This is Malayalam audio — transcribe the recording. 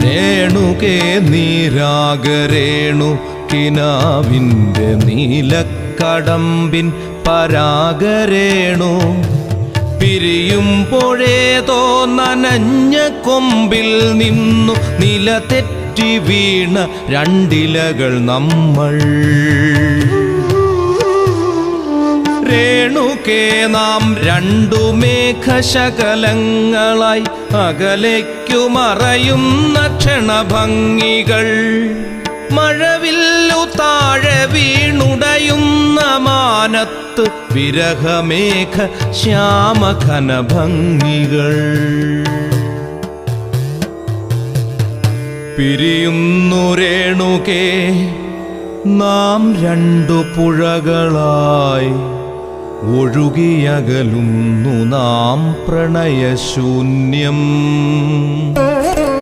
രേണുകേ നീരാഗരേണു കിനാവിൻ്റെ നീലക്കടമ്പിൻ പരാഗരേണു പിരിയുമ്പോഴേതോ നനഞ്ഞ കൊമ്പിൽ നിന്നു നില തെറ്റി വീണ രണ്ടിലകൾ നമ്മൾ. രേണുകേ നാം രണ്ടു മേഘശകലങ്ങളായി അകലേക്കു മറയുന്ന ക്ഷണഭംഗികൾ. മഴവില്ലു താഴെ വീണുടയുന്ന മാനത്ത് വിരഹമേഘ ശ്യാമഘനഭംഗികൾ. പിരിയുന്നു രേണുകേ നാം രണ്ടു പുഴകളായി ഒഴുകിയകലുന്നു നാം പ്രണയശൂന്യം.